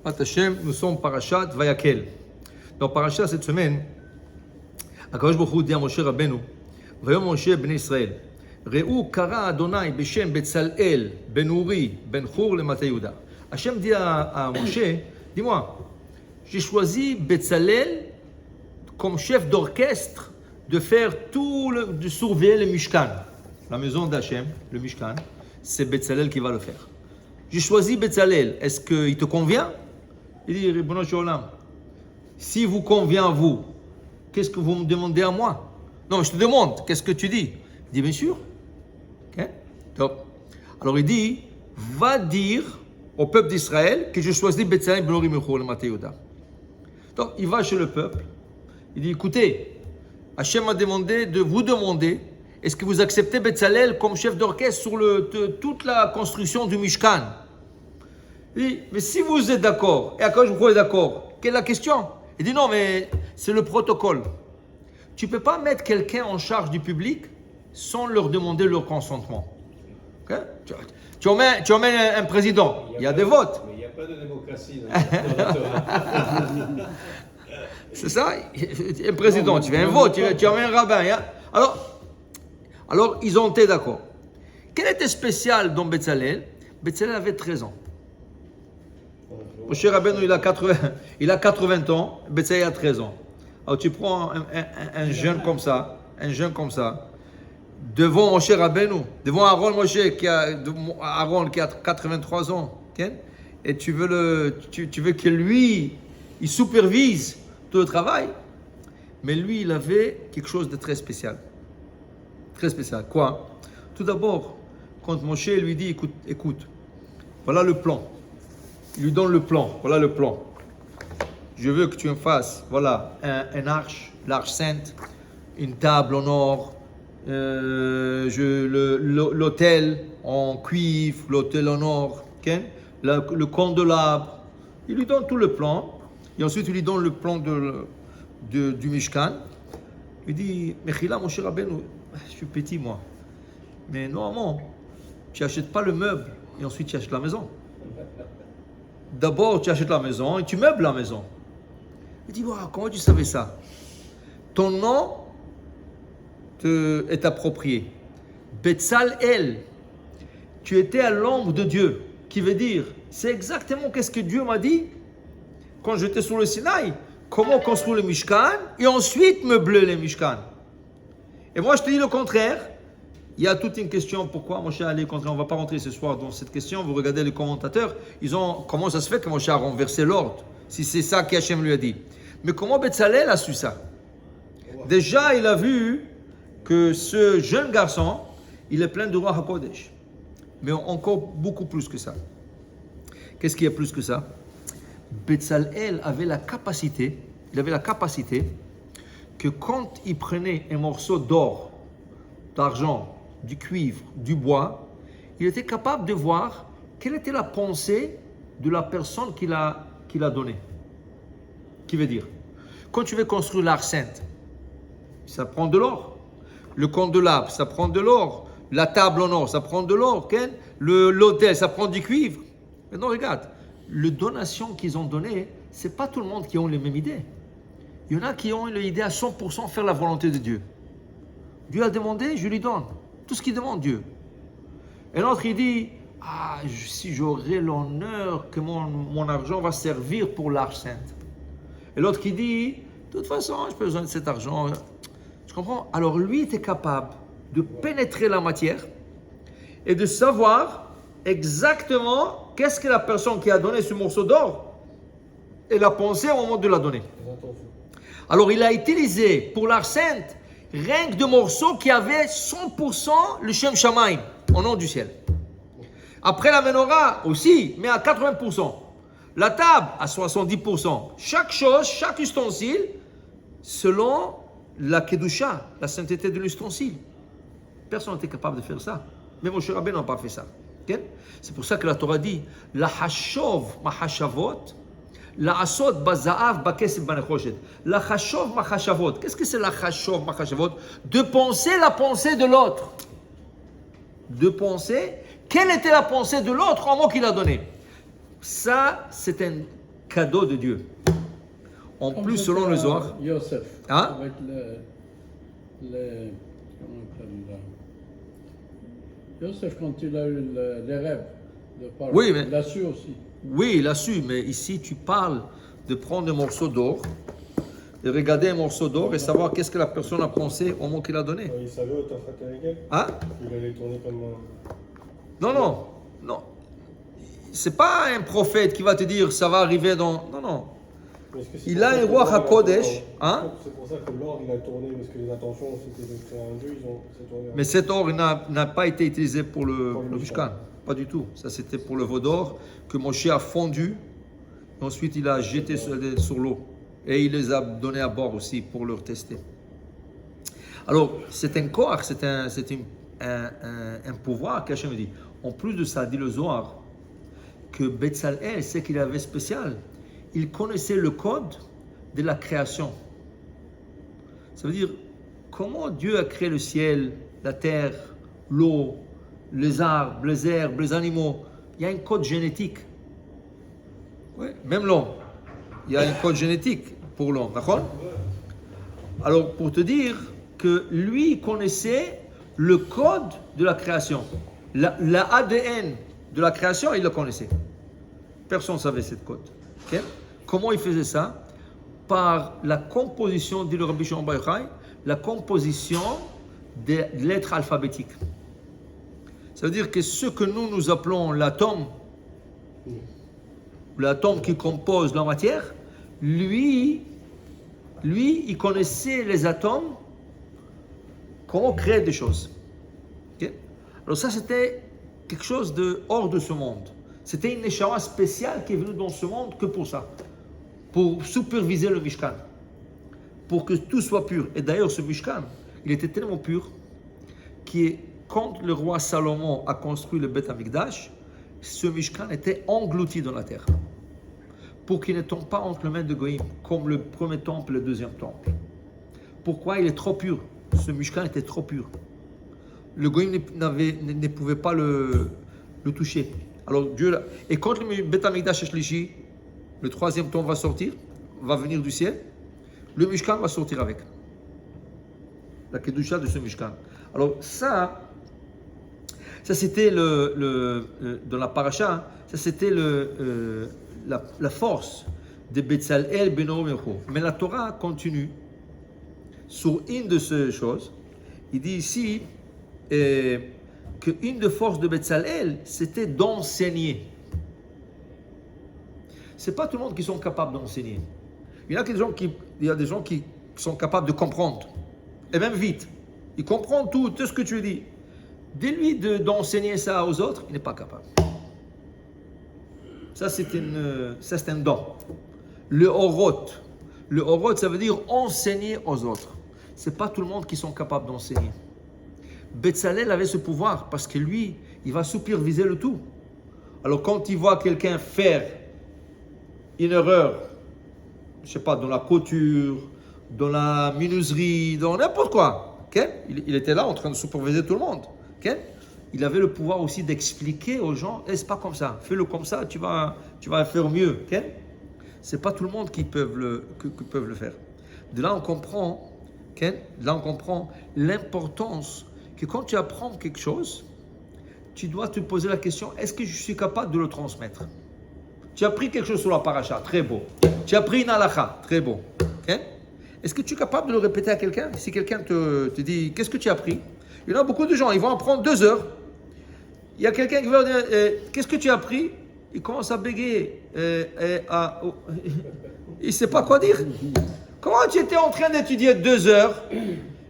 Hashem, nous sommes Parashat Vayakel. Dans Parashat cette semaine, Akadosh Baruch Hu dit à Moshe Rabbeinu, Vayom Moshe ben Israël, Re'u kara Adonai beshem Betzalel ben Uri ben Hur le Mata Yehuda. Hashem dit à Moshe, dis-moi, j'ai choisi Betzalel comme chef d'orchestre de faire de surveiller le Mishkan. La maison d'Hachem, le Mishkan, c'est Betzalel qui va le faire. J'ai choisi Betzalel. Est-ce qu'il te convient? Il dit, Ribono Shel Olam, si vous convient à vous, qu'est-ce que vous me demandez à moi? Non, je te demande, qu'est-ce que tu dis? Il dit, bien sûr. Okay? Top. Alors il dit, va dire au peuple d'Israël que j'ai choisi Betzalel ben Uri ben Hur le Mata Yehuda. Donc il va chez le peuple, il dit, écoutez, Hachem m'a demandé de vous demander, est-ce que vous acceptez Betzalel comme chef d'orchestre sur toute la construction du Mishkan? Il dit, mais si vous êtes d'accord, et à quoi je vous êtes d'accord, quelle est la question? Il dit, non, mais c'est le protocole. Tu ne peux pas mettre quelqu'un en charge du public sans leur demander leur consentement. Okay? Tu emmènes un président, il y a des votes. Mais il n'y a pas de démocratie dans le C'est ça, un président, tu fais un vote, tu emmènes un rabbin. Hein? Alors, ils ont été d'accord. Quel était spécial dans Betzalel? Betzalel avait 13 ans. Moshe Rabbeinu, il a 80 ans, Betzalel a 13 ans. Alors tu prends un jeune comme ça, devant Moshe Rabbeinu, devant Aaron qui a 83 ans, okay? Et tu veux que lui, il supervise tout le travail. Mais lui, il avait quelque chose de très spécial. Très spécial. Quoi? Tout d'abord, quand Moshe lui dit, écoute, voilà le plan. Il lui donne le plan. Voilà le plan. Je veux que tu me fasses, voilà, un arche, l'arche sainte, une table en or, l'autel en cuivre, l'autel en or, okay? Le candelabre. Il lui donne tout le plan. Et ensuite, il lui donne le plan du Mishkan. Il dit, Mechila, Moshe Rabbeinu, je suis petit moi. Mais normalement, tu n'achètes pas le meuble et ensuite tu achètes la maison. D'abord, tu achètes la maison et tu meubles la maison. Il dit, wow, comment tu savais ça? Ton nom est approprié. Betzalel, tu étais à l'ombre de Dieu, qui veut dire, c'est exactement qu'est-ce que Dieu m'a dit quand j'étais sur le Sinaï. Comment construire le Mishkan et ensuite meubler le Mishkan. Et moi, je te dis le contraire. Il y a toute une question, pourquoi Moshe a allé le contraire? On ne va pas rentrer ce soir dans cette question. Vous regardez les commentateurs, comment ça se fait que Moshe a renversé l'ordre, si c'est ça qu'Hachem lui a dit. Mais comment Betzalel a su ça? Déjà, il a vu que ce jeune garçon, il est plein de Ruach HaKodesh. Mais encore beaucoup plus que ça. Qu'est-ce qu'il y a plus que ça? Betzalel avait la capacité que quand il prenait un morceau d'or, d'argent, du cuivre, du bois, il était capable de voir quelle était la pensée de la personne qui l'a donné. Qui veut dire, quand tu veux construire l'arche sainte, ça prend de l'or. Le candelabre, ça prend de l'or. La table en or, ça prend de l'or. Okay? L'autel, ça prend du cuivre. Maintenant, regarde, les donations qu'ils ont données, ce n'est pas tout le monde qui a les mêmes idées. Il y en a qui ont l'idée à 100% faire la volonté de Dieu. Dieu a demandé, je lui donne. Tout ce qu'il demande, Dieu. Et l'autre, il dit, si j'aurai l'honneur que mon argent va servir pour l'arche sainte. Et l'autre qui dit, de toute façon, je n'ai pas besoin de cet argent. Tu comprends? Alors lui était capable de pénétrer la matière et de savoir exactement qu'est-ce que la personne qui a donné ce morceau d'or, elle a pensé au moment de la donner. Alors il a utilisé pour l'arche sainte rien que de morceaux qui avaient 100% le Shem Shamaim, au nom du ciel. Après la menorah aussi, mais à 80%. La table à 70%. Chaque chose, chaque ustensile, selon la Kedusha, la sainteté de l'ustensile. Personne n'était capable de faire ça. Mais Moshe Rabbeinu n'a pas fait ça. Okay? C'est pour ça que la Torah dit, la hashov mahashavot, la asot bazaav bakesef banechoshet. La hashov mahashavot. Qu'est-ce que c'est la hashov mahashavot? De penser la pensée de l'autre. De penser, quelle était la pensée de l'autre en mot qu'il a donné? Ça, c'est un cadeau de Dieu. En plus, selon le Zohar. Yosef, Hein? avec comment on appelle là? Yosef, quand il a eu les rêves de parler, Oui, mais- il l'a su aussi. Oui, il a su, mais ici tu parles de prendre un morceau d'or, de regarder un morceau d'or et savoir qu'est-ce que la personne a pensé au mot qu'il a donné. Il savait autant Fatah Hein? il allait tourner comme Non. C'est pas un prophète qui va te dire ça va arriver dans. Non. Il a un roi HaKodesh, hein? C'est pour ça que l'or il a tourné, parce que les intentions c'était de créer un dieu, c'est tourné. Mais cet or il n'a pas été utilisé pour le Pour le Mishkan. Pas du tout. Ça c'était pour le veau d'or que Moshe a fondu. Et ensuite il a jeté sur l'eau. Et il les a donnés à bord aussi pour leur tester. Alors c'est un corps, c'est un pouvoir qu'Hachem dit. En plus de ça, dit le Zohar, que Betzalel, ce qu'il avait spécial, il connaissait le code de la création. Ça veut dire, comment Dieu a créé le ciel, la terre, l'eau, les arbres, les herbes, les animaux. Il y a un code génétique. Oui, même l'homme. Il y a un code génétique pour l'homme. D'accord? Alors, pour te dire que lui connaissait le code de la création. La ADN de la création, il le connaissait. Personne ne savait cette code. Okay? Comment il faisait ça? Par la composition, dit le Rabbi Shimon Bar Yochai, la composition des lettres alphabétiques. Ça veut dire que ce que nous appelons l'atome qui compose la matière, lui, il connaissait les atomes, comment créer des choses. Okay? Alors ça, c'était quelque chose de hors de ce monde. C'était une neshama spéciale qui est venue dans ce monde que pour ça. Pour superviser le Mishkan. Pour que tout soit pur. Et d'ailleurs, ce Mishkan, il était tellement pur que quand le roi Salomon a construit le Beth Amikdash, ce Mishkan était englouti dans la terre. Pour qu'il ne tombe pas entre les mains de Goïm, comme le premier temple et le deuxième temple. Pourquoi? Il est trop pur. Ce Mishkan était trop pur. Le Goïm ne pouvait pas le toucher. Alors Dieu, et quand le Beth Amikdash Shlishi, le troisième temple va sortir, va venir du ciel, le Mishkan va sortir avec. La Kedusha de ce Mishkan. Alors ça c'était dans la paracha, ça c'était la force de Betzalel ben Omercho. Mais la Torah continue sur une de ces choses. Il dit ici qu'une des forces de Betzalel, c'était d'enseigner. C'est pas tout le monde qui sont capables d'enseigner. Il y a des gens qui sont capables de comprendre, et même vite. Ils comprennent tout ce que tu dis. Dis-lui d'enseigner ça aux autres, il n'est pas capable. Ça, c'est un don. Le orot, ça veut dire enseigner aux autres. C'est pas tout le monde qui sont capables d'enseigner. Betzalel avait ce pouvoir parce que lui, il va superviser le tout. Alors quand il voit quelqu'un faire une erreur, je sais pas, dans la couture, dans la menuiserie, dans n'importe quoi, okay? Il était là en train de superviser tout le monde. Okay? Il avait le pouvoir aussi d'expliquer aux gens, c'est pas comme ça, fais-le comme ça, tu vas faire mieux. Okay? C'est pas tout le monde qui peuvent le faire. De là on comprend, okay? L'importance que quand tu apprends quelque chose, tu dois te poser la question, est-ce que je suis capable de le transmettre? Tu as appris quelque chose sur la paracha, très beau. Tu as appris une halakha, très beau. Okay? Est-ce que tu es capable de le répéter à quelqu'un? Si quelqu'un te dit, qu'est-ce que tu as appris? Il y en a beaucoup de gens, ils vont apprendre 2 heures. Il y a quelqu'un qui va dire, qu'est-ce que tu as appris? Il commence à bégayer. Il ne sait pas quoi dire. Comment tu étais en train d'étudier 2 heures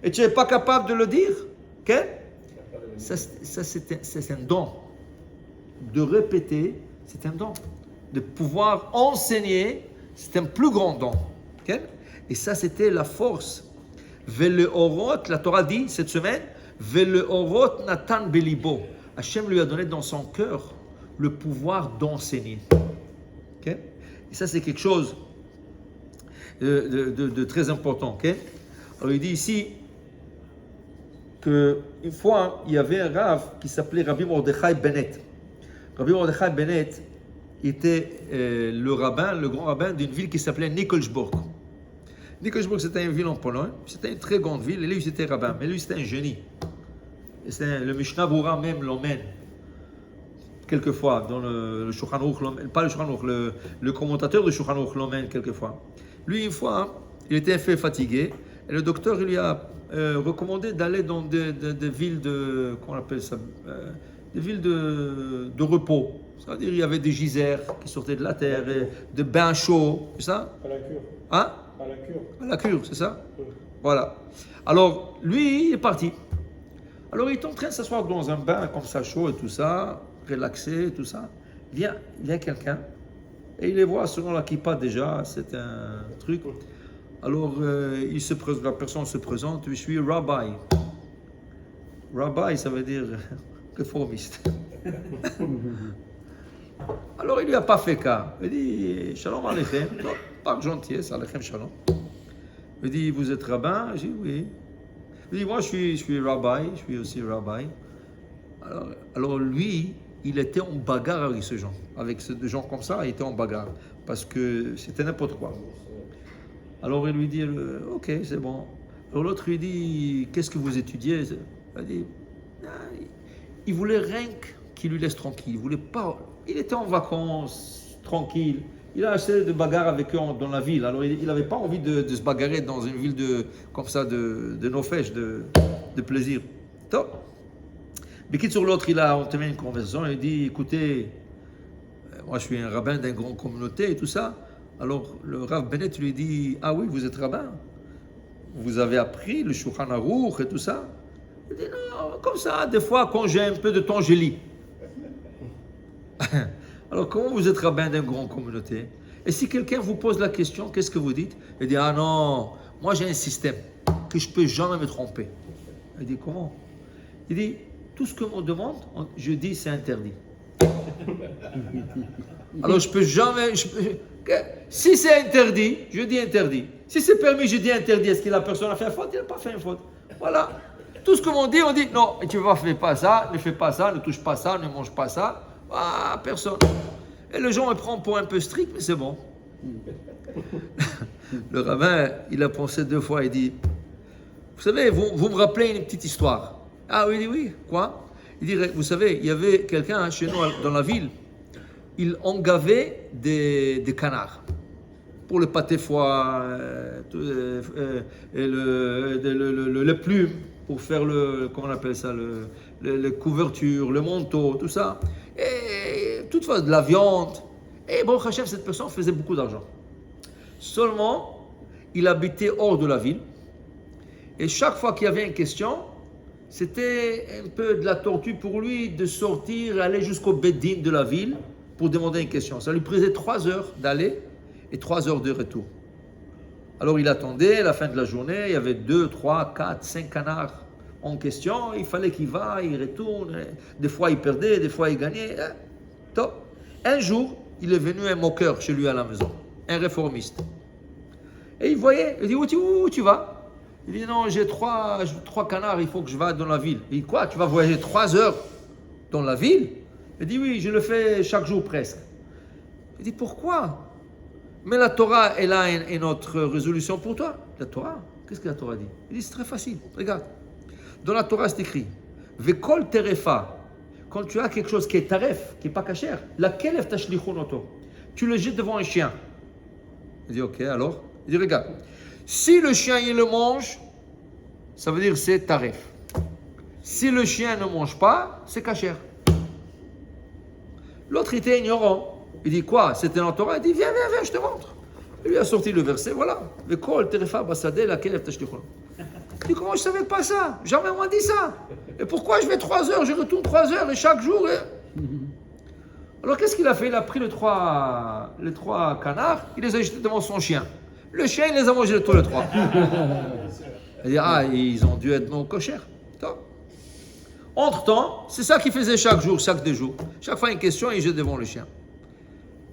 et tu n'es pas capable de le dire? Okay? Ça c'est un don. De répéter, c'est un don. De pouvoir enseigner, c'est un plus grand don. Okay? Et ça, c'était la force. Vele orot, la Torah dit cette semaine, Vele orot natan belibo. Hachem lui a donné dans son cœur le pouvoir d'enseigner. Okay? Et ça, c'est quelque chose de très important. Okay? Alors, il dit ici qu'une fois, il y avait un Rav qui s'appelait Rabbi Mordechai Bennett. Rabbi Mordechai Bennett, il était le grand rabbin d'une ville qui s'appelait Nikolsburg. Nikolsburg, c'était une ville en Pologne. C'était une très grande ville. Et lui, c'était rabbin. Mais lui, c'était un génie. Et le Mishnah Berurah même l'emmène quelquefois dans le Shulchan Aruch, pas le Shulchan Aruch, le commentateur du Shulchan Aruch l'emmène quelquefois. Lui, une fois, il était un peu fatigué. Et le docteur il lui a recommandé d'aller dans des villes de, comment on appelle ça, des villes de repos. C'est-à-dire il y avait des geysers qui sortaient de la terre, et de bains chauds, c'est ça? À la cure. Hein? À la cure. À la cure, c'est ça? Oui. Voilà. Alors, lui, il est parti. Alors, il est en train de s'asseoir dans un bain comme ça, chaud et tout ça, relaxé, tout ça. Il y a quelqu'un, et il les voit selon la kippa déjà, c'est un truc. Alors, la personne se présente, je suis rabbi. Rabbi, ça veut dire réformiste. Alors, il lui a pas fait cas. Il dit, Shalom Aleichem, par gentillesse, Aleichem Shalom. Il dit, vous êtes rabbin? J'ai dit, oui. Il dit, moi, je suis rabbi, je suis aussi rabbi. Alors lui, il était en bagarre avec ces gens. Avec des gens comme ça, il était en bagarre. Parce que c'était n'importe quoi. Alors il lui dit, ok, c'est bon. Alors l'autre lui dit, qu'est-ce que vous étudiez? Il dit, il voulait rien qu'il lui laisse tranquille. Il voulait pas. Il était en vacances, tranquille. Il a assez de bagarre avec eux dans la ville. Alors il n'avait pas envie de se bagarrer dans une ville comme ça de nofèche, de plaisir. Top. Mais quitte sur l'autre, il a entamé une conversation. Il dit, écoutez, moi je suis un rabbin d'une grande communauté et tout ça. Alors le Rav Bennett lui dit, ah oui, vous êtes rabbin? Vous avez appris le Shulchan Aruch et tout ça? Il dit, non, comme ça, des fois, quand j'ai un peu de temps, je lis. Alors, comment vous êtes rabbin d'une grande communauté? Et si quelqu'un vous pose la question, qu'est-ce que vous dites? Il dit, ah non, moi j'ai un système que je ne peux jamais me tromper. Il dit, comment? Il dit, tout ce qu'on me demande, je dis c'est interdit. Alors, je peux jamais... si c'est interdit, je dis interdit. Si c'est permis, je dis interdit. Est-ce que la personne a fait une faute? Il n'a pas fait une faute. Voilà. Tout ce qu'on dit, on dit, non, tu ne fais pas ça, ne fais pas ça, ne touche pas ça, ne mange pas ça. Ah, personne. Et le gens me prend pour un peu strict, mais c'est bon. Le rabbin, il a pensé 2 fois, il dit, vous savez, vous me rappelez une petite histoire. Ah oui, il dit oui, quoi? Il dit, vous savez, il y avait quelqu'un chez nous dans la ville, il engavait des canards pour le pâté foie, les plumes, pour faire comment on appelle ça, les couvertures, le manteau, tout ça. Et toutefois de la viande. Et bon, Hachem, cette personne faisait beaucoup d'argent. Seulement, il habitait hors de la ville. Et chaque fois qu'il y avait une question, c'était un peu de la torture pour lui de sortir, aller jusqu'au Beddin de la ville pour demander une question. Ça lui prenait 3 heures d'aller et 3 heures de retour. Alors il attendait, à la fin de la journée, il y avait 2, 3, 4, 5 canards en question. Il fallait qu'il va, il retourne. Des fois il perdait, des fois il gagnait. Top. Un jour, il est venu un moqueur chez lui à la maison, un réformiste. Et il voyait, il dit, où tu vas? Il dit, non, j'ai 3 canards, il faut que je vá dans la ville. Il dit, quoi, tu vas voyager 3 heures dans la ville? Il dit, oui, je le fais chaque jour presque. Il dit, pourquoi? Mais la Torah, elle a une autre résolution pour toi. La Torah, qu'est-ce que la Torah dit? Il dit, c'est très facile, regarde. Dans la Torah, c'est écrit, Vekol terefa, quand tu as quelque chose qui est taref, qui n'est pas cachère, laquelle est tashlichunoto? Tu le jettes devant un chien. Il dit, ok, alors? Il dit, regarde, si le chien, il le mange, ça veut dire c'est taref. Si le chien ne mange pas, c'est cachère. L'autre était ignorant. Il dit quoi? C'était dans la Torah. Il dit viens, je te montre. Il lui a sorti le verset, voilà. Vekol terefa basadeh laquelle est tashlichunoto. Il dit, comment je ne savais pas ça? Jamais on m'a dit ça. Et pourquoi je vais 3 heures, je retourne 3 heures et chaque jour Alors qu'est-ce qu'il a fait? Il a pris les trois canards, il les a jetés devant son chien. Le chien, il les a mangés tous les 3. Il dit, ils ont dû être non cochères. Entre-temps, c'est ça qu'il faisait chaque jour, chaque 2 jours. Chaque fois une question, il jetait devant le chien.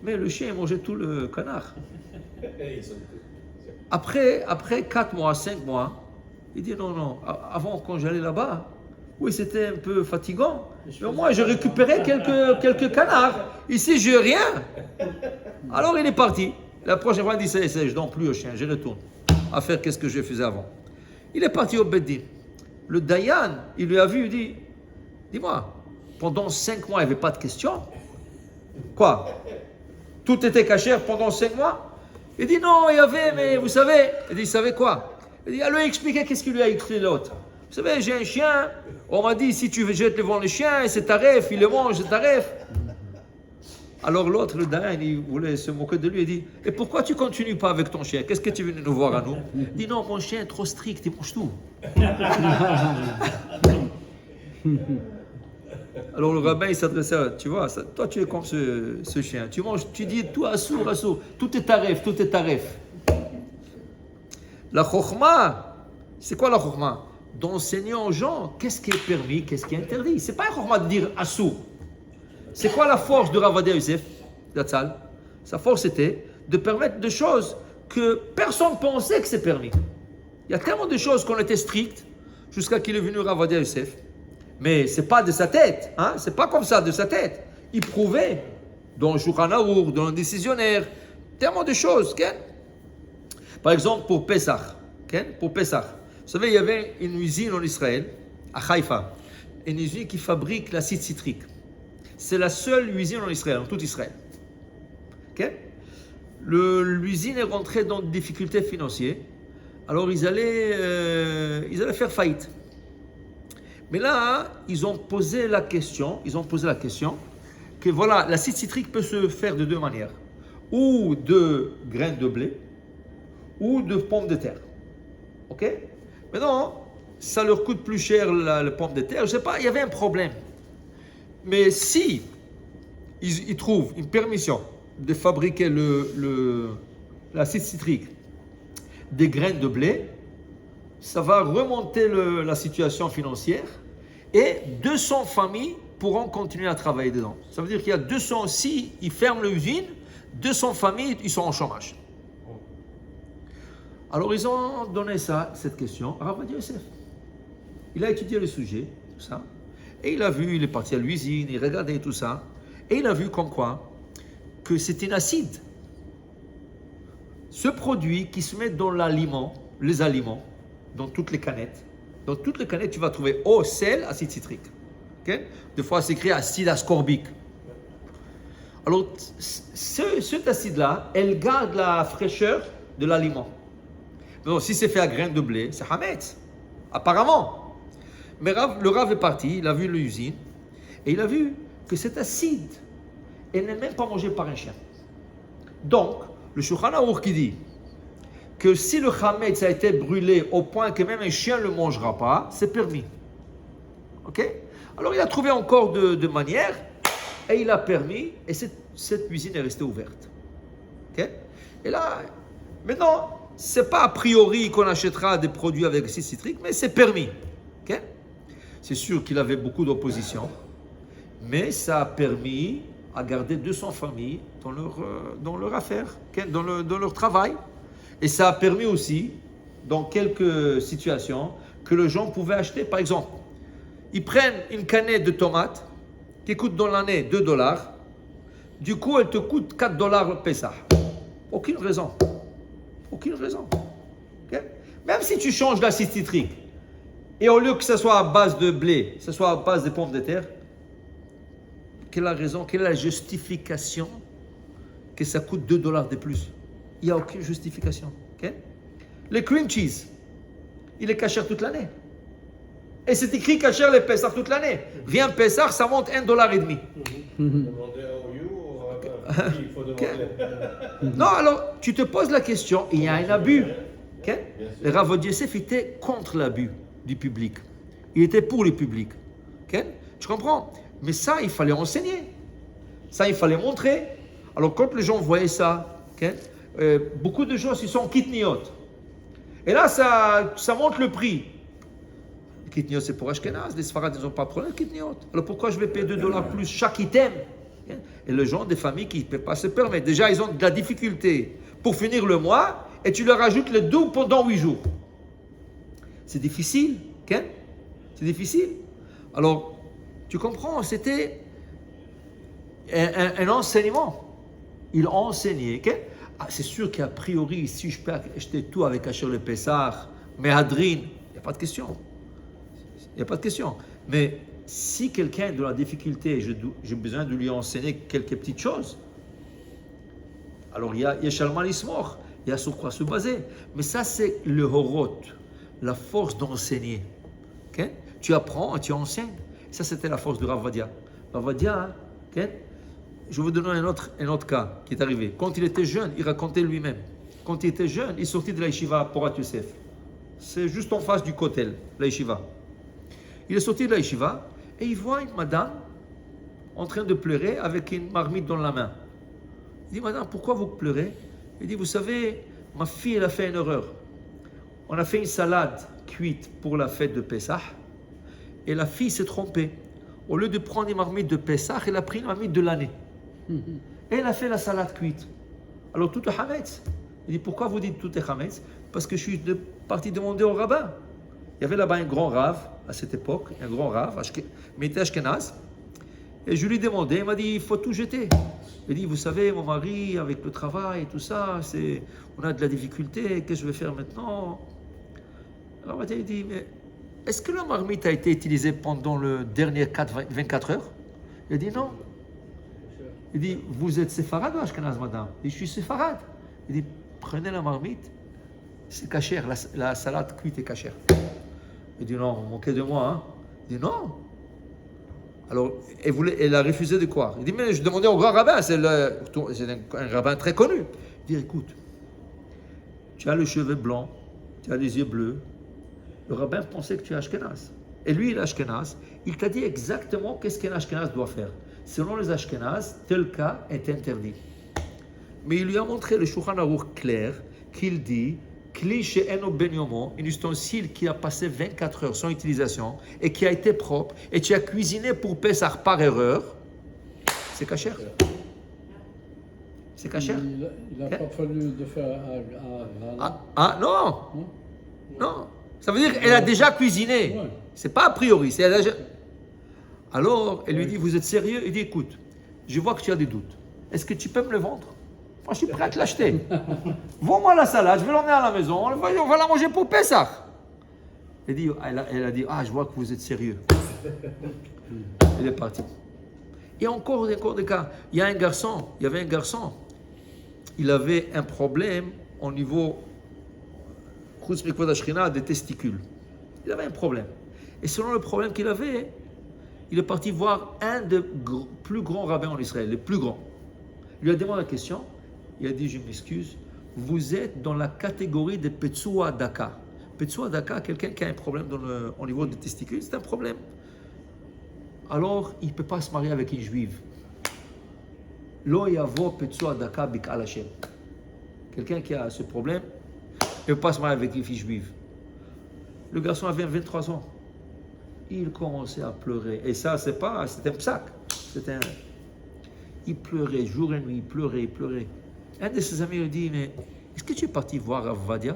Mais le chien, il mangeait tout le canard. Après 4 mois, 5 mois, il dit non, avant quand j'allais là-bas, Oui, c'était un peu fatigant. Mais moi, je récupérais quelques canards. Ici, je n'ai rien. Alors, il est parti. La prochaine fois, il dit, c'est, je donne plus au chien, je retourne à faire qu'est-ce que je faisais avant. Il est parti au Beddin. Le Dayan, il lui a vu, il dit, dis-moi, pendant 5 mois, il n'y avait pas de questions. Quoi? Tout était caché pendant 5 mois? Il dit, non, il y avait, mais vous savez. Il dit, il savait quoi? Il dit, alors expliquez qu'est-ce qu'il lui a écrit l'autre. Vous savez, j'ai un chien, on m'a dit, si tu veux jeter devant le chien, c'est taref, il le mange, c'est taref. Alors l'autre, le Dayan, il voulait se moquer de lui, il dit, et pourquoi tu ne continues pas avec ton chien? Qu'est-ce que tu es venu nous voir à nous? Il dit, non, mon chien est trop strict, il mange tout. Alors le rabbin, il s'adressait à, tu vois, toi tu es comme ce chien, tu manges, tu dis tout à sourd, tout est taref, tout est taref. La chokhma, c'est quoi la chokhma? D'enseigner aux gens qu'est-ce qui est permis, qu'est-ce qui est interdit. C'est pas la chokhma de dire assour. C'est quoi la force de Rav Ovadia Yosef, Zatzal? Sa force était de permettre des choses que personne ne pensait que c'est permis. Il y a tellement de choses qu'on était strictes jusqu'à qu'il est venu Rav Ovadia Yosef. Mais ce n'est pas de sa tête, hein? Ce n'est pas comme ça de sa tête. Il prouvait dans le Shulchan Arour, dans le décisionnaire, tellement de choses. Okay? Par exemple, pour Pessah. Okay? Pour Pessah. Vous savez, il y avait une usine en Israël, à Haïfa, une usine qui fabrique l'acide citrique. C'est la seule usine en Israël, en tout Israël. Okay? L'usine est rentrée dans des difficultés financières. Alors ils allaient faire faillite. Mais là, ils ont posé la question que voilà, l'acide citrique peut se faire de 2 manières. Ou de graines de blé, ou de pommes de terre. Ok? Maintenant, ça leur coûte plus cher la pomme de terre. Je ne sais pas, il y avait un problème. Mais si ils trouvent une permission de fabriquer l'acide citrique des graines de blé, ça va remonter la situation financière et 200 familles pourront continuer à travailler dedans. Ça veut dire qu'il y a 200, si ils ferment l'usine, 200 familles, ils sont en chômage. Alors ils ont donné cette question à Rav Ovadia Yosef. Il a étudié le sujet, tout ça, et il a vu, il est parti à l'usine, il regardait tout ça, et il a vu comme quoi que c'est un acide. Ce produit qui se met dans les aliments, dans toutes les canettes. Dans toutes les canettes, tu vas trouver eau, sel, acide citrique. Okay? Des fois, c'est écrit acide ascorbique. Alors, cet acide-là, elle garde la fraîcheur de l'aliment. Donc, si c'est fait à graines de blé, c'est hametz. Apparemment. Mais le Rav est parti, il a vu l'usine, et il a vu que cet acide, elle n'est même pas mangée par un chien. Donc, le Shulchan Arour qui dit que si le chametz a été brûlé au point que même un chien ne le mangera pas, c'est permis. Ok? Alors il a trouvé encore de manières et il a permis et cette usine est restée ouverte. Ok? Et là, maintenant, c'est pas a priori qu'on achètera des produits avec acide citrique, mais c'est permis. Ok? C'est sûr qu'il avait beaucoup d'opposition, mais ça a permis à garder 200 familles dans leur affaire, okay? dans leur travail. Et ça a permis aussi, dans quelques situations, que les gens pouvaient acheter. Par exemple, ils prennent une canette de tomates qui coûte dans l'année $2. Du coup, elle te coûte $4 le Pessah. Aucune raison. Aucune raison. Okay? Même si tu changes l'acide citrique, et au lieu que ce soit à base de blé, ce soit à base de pommes de terre, quelle est la raison, quelle est la justification que ça coûte $2 de plus? Il n'y a aucune justification. Okay? Le cream cheese, il est cachère toute l'année. Et c'est écrit cachère les Pessah toute l'année. Vient Pessah, ça monte $1,50. Demander au you ou au rabbin? Il faut demander. Non, alors tu te poses la question, il y a un abus. Okay? Le Rav Ovadia Yosef était contre l'abus du public. Il était pour le public. Okay? Tu comprends? Mais ça, il fallait enseigner. Ça, il fallait montrer. Alors quand les gens voyaient ça, okay? Beaucoup de gens, ils sont kitniot. Et là, ça monte le prix. Kitniot, c'est pour Ashkenaz. Les Sfarad, ils n'ont pas de problème, kitniot. Alors pourquoi je vais payer $2 plus chaque item? Et les gens des familles qui ne peuvent pas se permettre. Déjà, ils ont de la difficulté pour finir le mois et tu leur ajoutes le double pendant 8 jours. C'est difficile. Okay? C'est difficile. Alors, tu comprends, c'était un enseignement. Il enseignait. Okay? Ah, c'est sûr qu'a priori, si je peux acheter tout avec Asher le Pessah, Mehadrin, il n'y a pas de question. Il n'y a pas de question. Mais si quelqu'un est dans la difficulté, j'ai besoin de lui enseigner quelques petites choses, alors il y a Shalman Ismor, il y a sur quoi se baser. Mais ça, c'est le horot, la force d'enseigner. Okay? Tu apprends et tu enseignes. Ça, c'était la force de Rav Vadia. Rav Vadia, okay? Je vais vous donner un autre cas qui est arrivé. Quand il était jeune, il racontait lui-même. Quand il était jeune, il sortit de la yeshiva Porat Yosef. C'est juste en face du kotel, la yeshiva. Il est sorti de la yeshiva et il voit une madame en train de pleurer avec une marmite dans la main. Il dit, madame, pourquoi vous pleurez? Il dit, vous savez, ma fille, elle a fait une erreur. On a fait une salade cuite pour la fête de Pessah et la fille s'est trompée. Au lieu de prendre une marmite de Pessah, elle a pris une marmite de l'année. Et elle a fait la salade cuite. Alors tout est Hametz. Il dit, pourquoi vous dites tout est Hametz? Parce que je suis parti demander au rabbin. Il y avait là-bas un grand rave à cette époque, un grand rave, mais il était Ashkenaz. Et je lui ai demandé, il m'a dit, il faut tout jeter. Il dit, vous savez, mon mari, avec le travail et tout ça, on a de la difficulté, qu'est-ce que je vais faire maintenant? Alors il dit, mais est-ce que la marmite a été utilisée pendant le dernier 24 heures? Il a dit, non. Il dit, vous êtes séfarade ou ashkenaz, madame? Il dit, je suis séfarade. Il dit, prenez la marmite, c'est cachère, la salade cuite est cachère. Il dit, non, moquez de moi, hein? Il dit, non. Alors, elle a refusé de croire. Il dit, mais je demandais au grand rabbin, c'est un rabbin très connu. Il dit, écoute, tu as le cheveu blanc, tu as les yeux bleus. Le rabbin pensait que tu es ashkenaz. Et lui, il est ashkenaz. Il t'a dit exactement qu'est-ce qu'un ashkenaz doit faire. Selon les ashkenaz, tel cas est interdit. Mais il lui a montré le Shulchan Aruch clair qu'il dit Kli she'eno ben yomo, un ustensile qui a passé 24 heures sans utilisation et qui a été propre et tu as cuisiné pour Pessah par erreur, c'est cachère. C'est cachère. Il n'a pas fallu de faire non. Non. Ça veut dire qu'elle a déjà cuisiné. Ouais. C'est pas a priori. C'est déjà... Alors, elle lui dit, vous êtes sérieux? Il dit, écoute, je vois que tu as des doutes. Est-ce que tu peux me le vendre? Moi, je suis prêt à te l'acheter. Vends-moi la salade, je vais l'emmener à la maison, on va la manger pour Pessah. Elle a dit, je vois que vous êtes sérieux. Elle est partie. Et encore des cas. Il y avait un garçon, il avait un problème au niveau des testicules. Il avait un problème. Et selon le problème qu'il avait, il est parti voir un des plus grands rabbins en Israël, le plus grand. Il lui a demandé la question, il a dit, je m'excuse, vous êtes dans la catégorie des Petsua Daka. Petsua Daka, quelqu'un qui a un problème au niveau des testicules, c'est un problème. Alors, il ne peut pas se marier avec une juive. Lo yavo Petsua Daka bik'al Hashem. Quelqu'un qui a ce problème, il ne peut pas se marier avec une fille juive. Le garçon avait 23 ans. Il commençait à pleurer. Et ça, c'était un psaque. Il pleurait jour et nuit, il pleurait. Un de ses amis lui dit, mais est-ce que tu es parti voir Rav Vadia?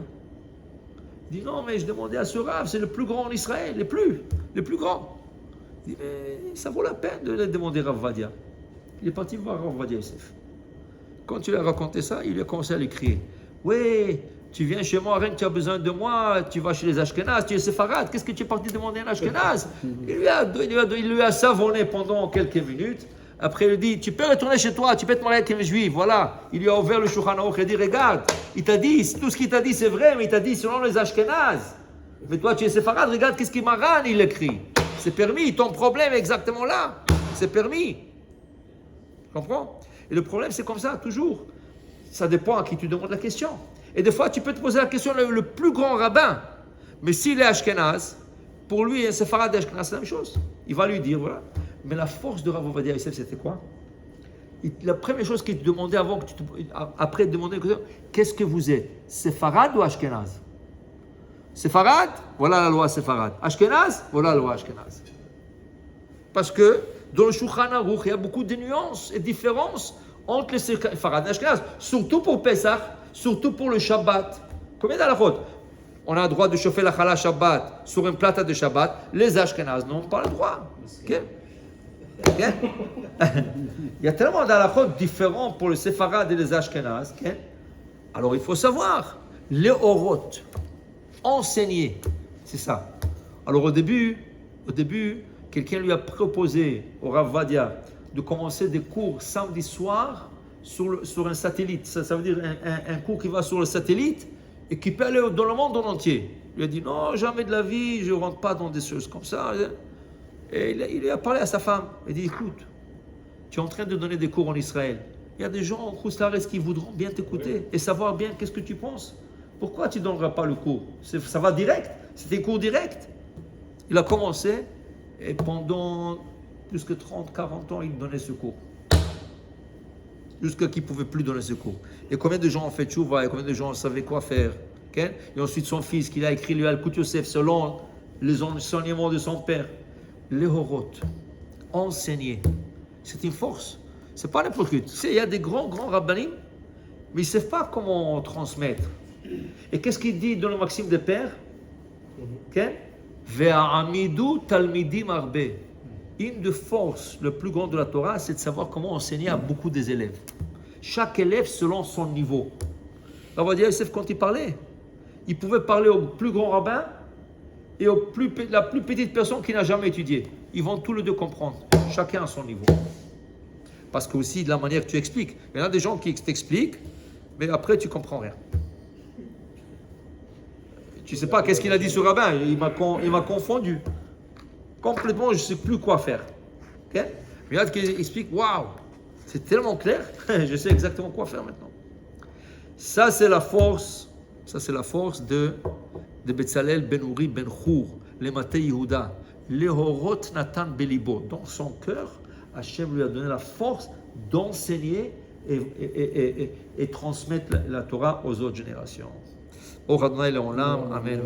Il dit, non, mais je demandais à ce Rav, c'est le plus grand en Israël, le plus grand. Il dit, mais ça vaut la peine de le demander à Rav Vadia. Il est parti voir Rav Vadia Yosef. Quand tu lui as raconté ça, il a commencé à lui crier, oui, tu viens chez moi, rien que tu as besoin de moi, tu vas chez les Ashkenaz, tu es séfarade, qu'est-ce que tu es parti demander à un Ashkenaz? Il lui a savonné pendant quelques minutes. Après, il lui dit, tu peux retourner chez toi, tu peux te marier avec un juif, voilà. Il lui a ouvert le Shulchan Aruch, il a dit, regarde, il t'a dit, tout ce qu'il t'a dit c'est vrai, mais il t'a dit selon les Ashkenaz. Mais toi, tu es séfarade, regarde qu'est-ce qu'il marane, il écrit. C'est permis, ton problème est exactement là. C'est permis. Tu comprends? Et le problème, c'est comme ça, toujours. Ça dépend à qui tu demandes la question. Et des fois, tu peux te poser la question, le plus grand rabbin. Mais s'il est Ashkenaz, pour lui, un séfarade d'Ashkenaz, c'est la même chose. Il va lui dire, voilà. Mais la force de Rav Ovadia Yosef, c'était quoi? La première chose qu'il te demandait après de demander, qu'est-ce que vous êtes? Séfarade ou Ashkenaz? Séfarade, voilà la loi séfarade. Ashkenaz, voilà la loi Ashkenaz. Parce que dans le Shulchan Aruch, il y a beaucoup de nuances et de différences entre les séfarades et Ashkenaz. Surtout pour Pessah, surtout pour le Shabbat. Combien d'halachot? on a le droit de chauffer la challah Shabbat sur une plate de Shabbat. Les Ashkenazes n'ont pas le droit. Okay? Okay? Il y a tellement d'halachot différents pour le Séfarad et les Ashkenazes. Okay? Alors il faut savoir, les oroth, enseigner, c'est ça. Alors au début, quelqu'un lui a proposé au Rav Vadia de commencer des cours samedi soir sur un satellite. Ça veut dire un cours qui va sur le satellite et qui peut aller dans le monde entier. Il a dit non, jamais de la vie, je ne rentre pas dans des choses comme ça. Et il a parlé à sa femme. Il a dit écoute, tu es en train de donner des cours en Israël. Il y a des gens en Kouslares qui voudront bien t'écouter et savoir bien qu'est-ce que tu penses. Pourquoi tu ne donneras pas le cours? Ça va direct, c'était cours direct. Il a commencé et pendant plus que 30, 40 ans, il donnait ce cours. Jusqu'à qu'il ne pouvait plus donner ce cours. Et combien de gens ont fait tchouva et combien de gens savaient quoi faire. Okay? Et ensuite son fils, qu'il a écrit lui Al-Kut Yosef selon les enseignements de son père. Les horoth, enseigner, c'est une force. C'est pas n'importe qui. Tu sais, il y a des grands rabbinim, mais ils ne savent pas comment transmettre. Et qu'est-ce qu'il dit dans le Maxime des Pères? Ve'amidu talmidim arbe. Une des forces le plus grande de la Torah, c'est de savoir comment enseigner à beaucoup des élèves. Chaque élève selon son niveau. Rav Ovadia Yosef, quand il parlait, il pouvait parler au plus grand rabbin et la plus petite personne qui n'a jamais étudié. Ils vont tous les deux comprendre, chacun à son niveau. Parce que aussi, de la manière que tu expliques, il y en a des gens qui t'expliquent, mais après, tu ne comprends rien. Tu ne sais pas qu'est-ce qu'il a dit sur rabbin, il m'a confondu. Complètement, je ne sais plus quoi faire. Okay? Mais il y en a qui expliquent, waouh, c'est tellement clair, je sais exactement quoi faire maintenant. Ça, c'est la force de Betzalel ben Uri ben Chour, le Maté Yehuda, le Horoth Natan Belibo. Dans son cœur, Hachem lui a donné la force d'enseigner et transmettre la Torah aux autres générations. Au Adonai Leolam, Amen.